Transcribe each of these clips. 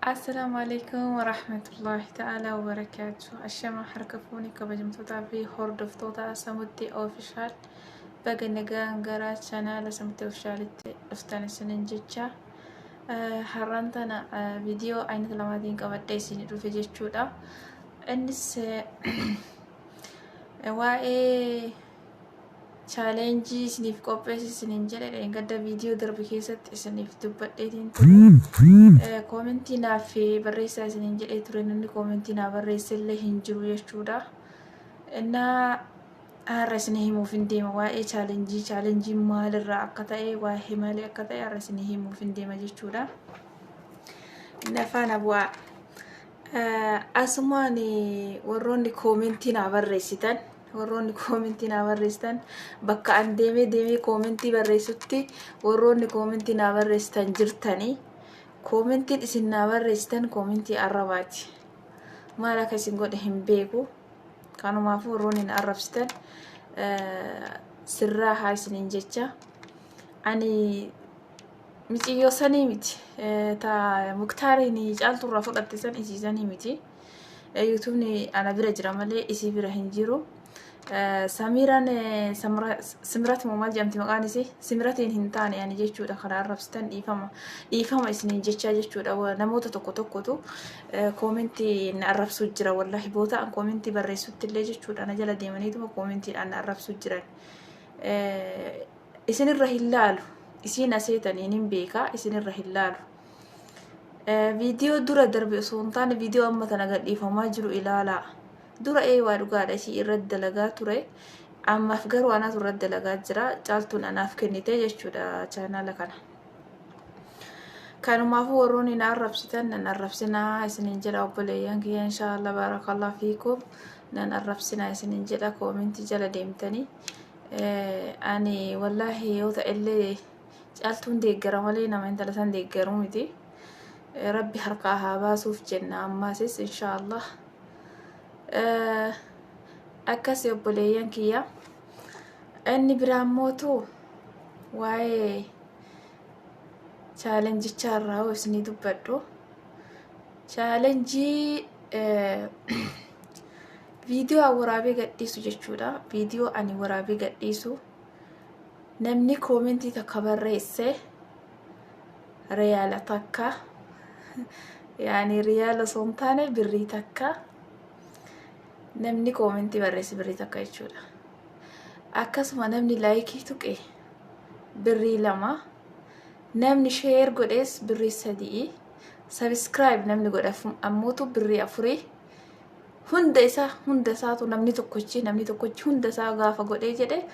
السلام عليكم ورحمة الله تعالى وبركاته. الشمع حركفوني كبجمتوتا في هورد فتوتا سموتي اوفيشال بقى نجان قرات شانال سموتي اوفيشال افتان سنين جيتشا حرانتنا فيديو اين تلمادين قبل سنين في جيتشودا انس واي challenge isiniif qopheessisaniin jedhe gadda viidiyoo darbe keessatti isiniif dubbadheetiin ture koomentii naaf barreessaa isiniin jedhee ture namni koomentii naaf barreessellee hin jiru jechuudha. Innaa har'a isinii himuuf hin deema waa'ee challenge maalirraa akka ta'e waa'ee maalii akka ta'e har'a isinii himuuf hin deema jechuudha. Inni afaan bu'aa asumaan warroonni koomentii naaf barreessitan warroonni koomentii naa barreessitan bakka an deemee koomentii barreessutti warroonni koomentii naa barreessitan jirtanii koomentiin isin naa barreessitan koomentii arrabaati. Maal akka isin godhe hin beeku. Kanumaafuu warroonni na arrabsitan sirraa haa isiniin jecha. Ani miciyyoo sanii miti taa muktaariin caalturraa fudhatte san isiisanii miti. YouTube'n ana bira jira malee isii bira hin jiru. Samiran Simrat Muhammad jamti maqaan isii Simratiin hin taane yani jechuudha. Karaa arrabsitan dhiifama isiniin jecha jechuudha. Namoota tokkotu koomentii na arrabsuu jira wallahi boota an koomentii barreessutti illee jechuudha. Na jala deemaniituma koomentiidhaan na arrabsuu jiran. Isinirra hin laalu isiin aseetaniin hin beeka isinirra hin laalu. Viidiyoo dura darbe osoo hin taane viidiyoo amma tana gadhiifamaa jiru ilaalaa. Dura waa dhugaadha isii irratti dalagaa ture. Ammaaf garuu anaatu irratti dalagaa jira. Caaltuun anaaf kennite jechuudha chaanaala kana. Kanumaafuu warroonni na arrabsitan nan arrabsinaa isiniin jedha obboleeyyan kiyya inshaallah baarakallahu fiikum nan arrabsinaa isiniin jedha koomentii jala deemtanii. Ani wallahi yoo ta'ellee caaltuun deeggara malee nama intala san deeggaru miti. Rabbi harkaa haa baasuuf jenna ammaasis inshaallah. Akkasii obboleeyyan kiyya inni biraan mootu waa'ee chaalenjicharraa isinii dubbadhu. Chaalenjii viidiyoo an waraabee gadhiisu jechuudha. Viidiyoo ani waraabee gadhiisu namni koomentii takka barreesse riyaala takka yaani riyaala osoo hin taane birrii takka namni koomentii barreesse birrii takka jechuudha. Akkasuma namni laayikii tuqe birrii 2, namni sheer godhes birrii 3, subscribe namni godhaf ammootu birrii 4. Hunda isaatu namni tokkochi hunda isaa gaafa godhee jedhe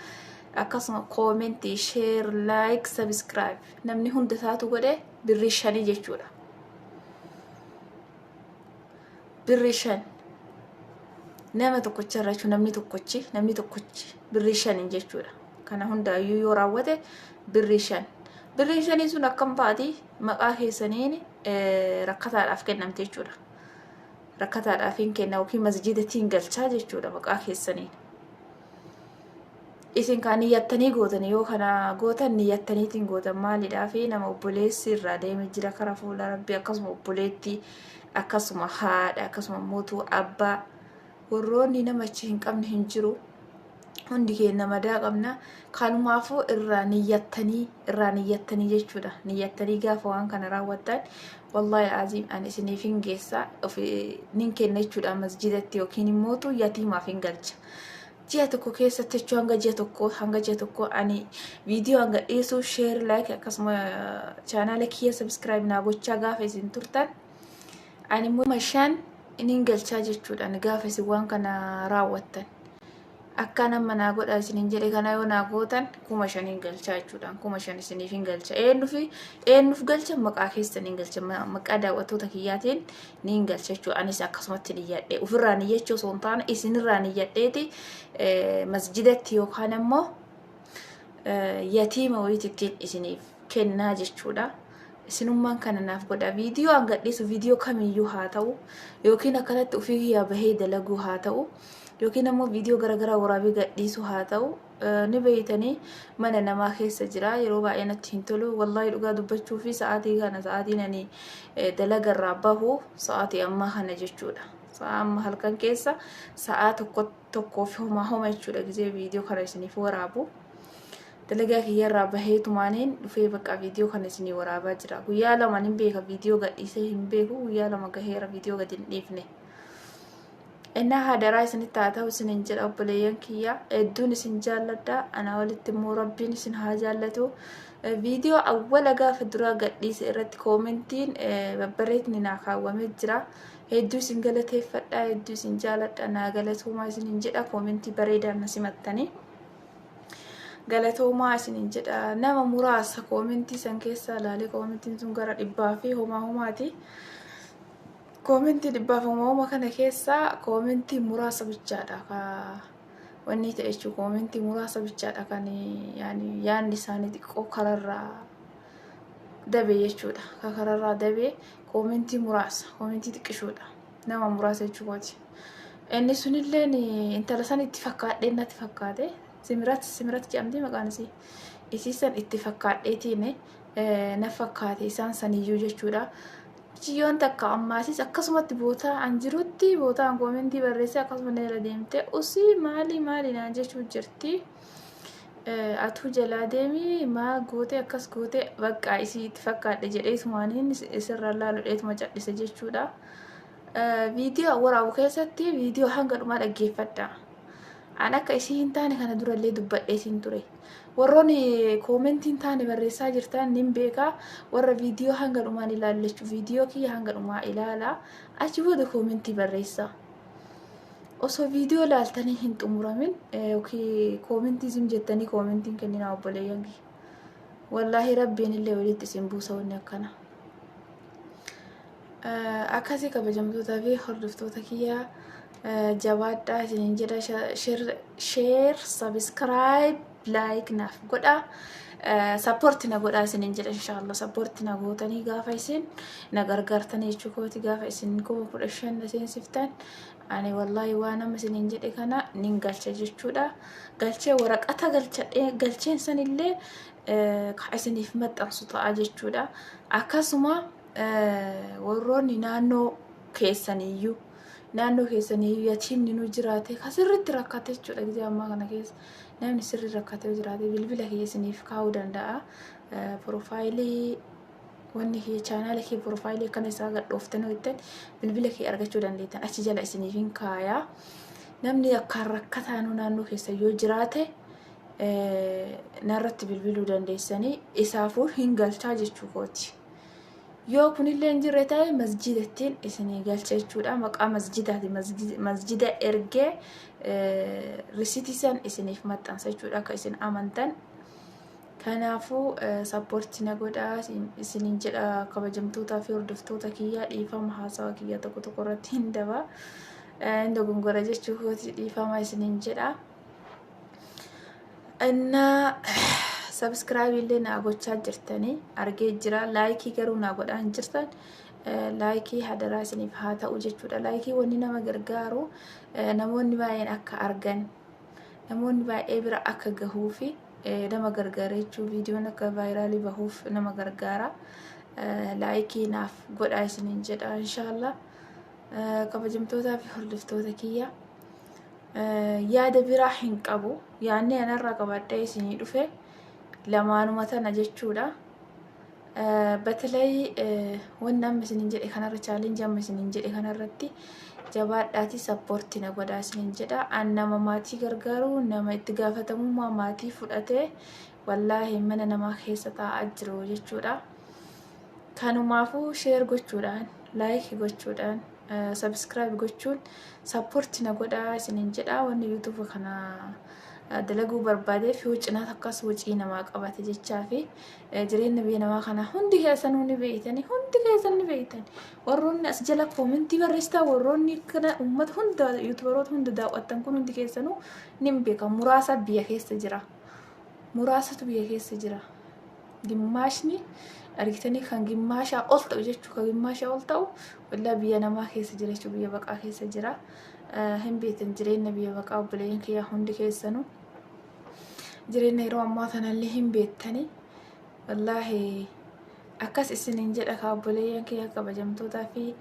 akkasuma koomentii sheer like subscribe namni hunda isaatu godhe birrii 5 jechuudha. Birrii 5 nama tokkocha irraa namni tokkochi birrii 5 jechuudha. Kana hundaayyuu yoo raawwate birrii 5. Birrii 5 sun akkam baati maqaa keessaniin rakkataadhaaf kennamte jechuudha. Rakkataadhaaf hin kenna yookiin masjiidatiin galchaa jechuudha maqaa keessaniin. Isin kaan niyyattanii gootan yoo kana gootan niyyattaniitiin gootan maalidhaa fi nama obboleessi irraa deemee jira karaa fuula Rabbii akkasuma obboleetti akkasuma haadha akkasuma mootuu abbaa warroonni namachi hin qabne hin jiru. Hundi keenya madaa qabna. Kanumaafuu irraa niyyattanii jechuudha. Niyyattanii gaafa waan kana raawwattan wallahi aziim ani isiniif hin geessa nin kenna jechuudha masjidatti yookiin immootu yatiimaaf hin galcha. Ji'a tokko keessatti jechuun hanga ji'a tokko ani viidiyoo hanga dhiisu share like akkasuma chaanaala kiyya subscribe naa gochaa gaafa isin turtan ani immoo 5 inin galchaa jechuudha. Gaafa isin waan kana raawwattan akka nama naa godha isiniin jedhe kana yoo naa gootan 5,000 galchaa jechuudha. 5,000 isiniif hin galcha. Eenyuuf galcha maqaa keessaniin galcha maqaa daawwattoota kiyyaatiin niin galcha jechuudha. Anis akkasumatti niyyadhee ofirraa niyyachuu osoo hin taane isinirraa niyyadheeti masjidatti yookaan ammoo yatiima wayittiin isiniif kennaa jechuudha. Isinummaan kana naaf godha. Viidiyoo an gadhiisu viidiyoo kamiyyuu haa ta'u yookiin akkanatti ofii kiyyaa bahee dalaguu haa ta'u yookiin ammoo viidiyoo garaagaraa waraabee gadhiisu haa ta'u ni beeytanii mana namaa keessa jira yeroo baay'ee natti hin tolu wallahi dhugaa dubbachuu fi sa'aatii kana sa'aatiin ani dalagarraa bahu sa'aatii ammaa kana jechuudha. Sa'a amma halkan keessa sa'a tokkoof homa jechuudha gisee viidiyoo kana isiniif waraabu. Dalagaa kiyyarraa baheetumaaniin dhufee bakka viidiyoo kana isinii waraabaa jira. Guyyaa lama hin beeka viidiyoo gadhiisee hin beeku guyyaa lama gaheera viidiyoo gadi hin dhiifne. Inna hadaraa isinitti haa ta'u isinin jedha obboleeyyan kiyya hedduun isin jaalladha ana walitti immoo rabbiin isin haa jaallatu. Viidiyoo awwala gaafa duraa gadhiise irratti koomentiin babbareedni naa kaawwamee jira. Hedduu isin galateeffadha hedduu isin jaalladha naa galatoomaa isinin jedha koomentii bareedaan na simattanii. Galatoomaa isinin jedha nama muraasa koomentii san keessa ilaalee koomentiin sun gara 100 fi homaati. Koomentii 100 kana keessa koomentii muraasa bichaadha ka wanni ta'e jechuun koomentii muraasa bichaadha kan yaanni isaanii xiqqoo kararraa dabe jechuudha. Ka kararraa dabe koomentii muraasa koomentii xiqqishoodha nama muraasa jechuudha. Inni sunillee intala san itti fakkaadhee natti fakkaate Simirat jedhamti maqaan isii san itti fakkaadheetiin na fakkaate isaan saniyyuu jechuudha. Ciyoon takka ammaasis akkasumatti bootaa an jirutti bootaan koomentii barreessee akkasuma neela deemte usii maali naan jechuu jirti. Atuu jalaa deemii maa goote akkas goote bakka isii itti fakkaadhe jedheetumaaniin isirra laaluudheetuma cadhise jechuudha. Viidiyoo waraabu keessatti viidiyoo hanga dhumaa dhaggeeffadha. An akka isii hin taane kana durallee dubbadheetiin ture. Warroonni koomentii hin taane barreessaa jirtan nin beekaa warra viidiyoo hanga dhumaan ilaallechu viidiyoo kiyya hanga dhumaa ilaalaa achi booda koomentii barreessaa. Osoo viidiyoo laaltanii hin xumuramin yookiin koomentii isin jettanii koomentiin kenninaa obboleeyyan kiyya. Wallaahi rabbiin illee walitti isin buusa wanni akkana. Akkasii kabajamtootaa fi hordoftoota kiyyaa jabaadhaa isinin jedha share subscribe like naaf godha support na godha isinin jedha inshallah support na gootanii gaafa isin na gargaartanii jechuukooti gaafa isin 15,000 na seensiftan ani wallahi waan amma isinin jedhe kana nin galcha jechuudha. Galchee waraqata galcheen sanillee ka isiniif maxxansu ta'a jechuudha. Akkasuma warroonni naannoo keessaniyyuu yatiimni nu jiraate kasirritti rakkate jechuudha. Gisee ammaa kana keessa namni sirri rakkatee jiraate bilbila kiyya isiniif kaa'uu danda'a. Profaayilii wanni kiyya chaanaala kiyya profaayilii akkana isaa gadhooftanii hojjetan bilbila kiyya argachuu dandeettan achi jala isiniif hin kaayaa. Namni akkaan rakkataan naannoo keessa yoo jiraate narratti bilbiluu dandeessanii isaafuu hin galchaa jechuu kooti. Yoo kunillee hin jirre ta'e masjidattiin isinii galcha jechuudha. Maqaa masjidaati masjida ergee risitiisan isiniif maxxansa jechuudha akka isin amantan. Kanaafuu sappoortii na godhaa isinin jedha kabajamtootaa fi hordoftoota kiyyaa dhiifama haasawa kiyya tokko irratti hin daba. Dogongora jechuu kooti dhiifama isinin jedha. Inna subscribe illee na gochaa jirtanii argee jira laayikii garuu na godhaa hin jirtan laayikii hadaraa isiniif haa ta'u jechuudha. Laayikii wanni nama gargaaru namoonni baay'een akka argan namoonni baay'ee bira akka gahuu fi nama gargaara jechuudha. Viidiyoon akka vaayiraalii bahuuf nama gargaara. Laayikii naaf godhaa isiniin jedha inshallah. Kabajamtootaa fi hordoftoota kiyya yaada biraa hin qabu yaanni anarraa qabadhee isinii dhufe lamaanuma tana jechuudha. Batalay wanna amma isinin jedhe kanarra challenge amma isinin jedhe kanarratti jabaadhaati sappoortii na godhaa isinin jedha. An nama maatii gargaaru nama itti gaafatamummaa maatii fudhatee wallaahi mana namaa keessa taa'aa jiru jechuudha. Kanumaafuu share gochuudhaan like gochuudhaan subscribe gochuun sappoortii na godhaa isinin jedha. Wanni YouTube kana dalaguu barbaadeef yoo cinaat akkas wacii namaa qabate jechaa fi jireenya biyya namaa kana hundi keessanuu ni beeytanii warroonni as jala koomentii barreessitaa warroonni kana uummata hunda yuutubaroota hunda daawwattan kun hundi keessanuu ni beeka. Muraasa biyya keessa jira muraasatu biyya keessa jira. Gimmaashni argitanii kan gimmaashaa ol ta'u jechuu kan gimmaashaa ol ta'u wallaahi biyya namaa keessa jira jechuu biyya baqaa keessa jira. هم بيتن جرين نبي بقى وبلين كي هندي كيسنو جرين يرو أماتنا اللي هم بيتني والله أكاس السنين جد أكابولين كي أكابجمتو تا في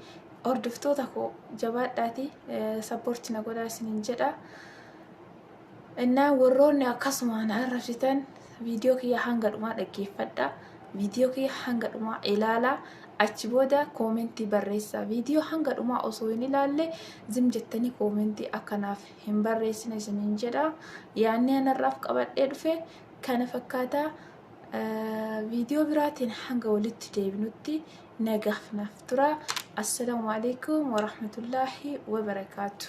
أردفتو تاكو جبات داتي سبورتنا قدا سنين جدا إننا وروني أكاسما أنا عرفتن فيديو كي هنقر ما دقيفتا فيديو كي هنقر ما إلالا أتشبودا كومنتي بريسا فيديو هنقر ما أصويني لالي زم جتني كومنتي أكناف هم بريسنا سنين جدا يعني أنا الرافق أبد إرفي كان فكاتا فيديو براتين حنقا ولدت ديبنوتي نقف نفترا. السلام عليكم ورحمة الله وبركاته.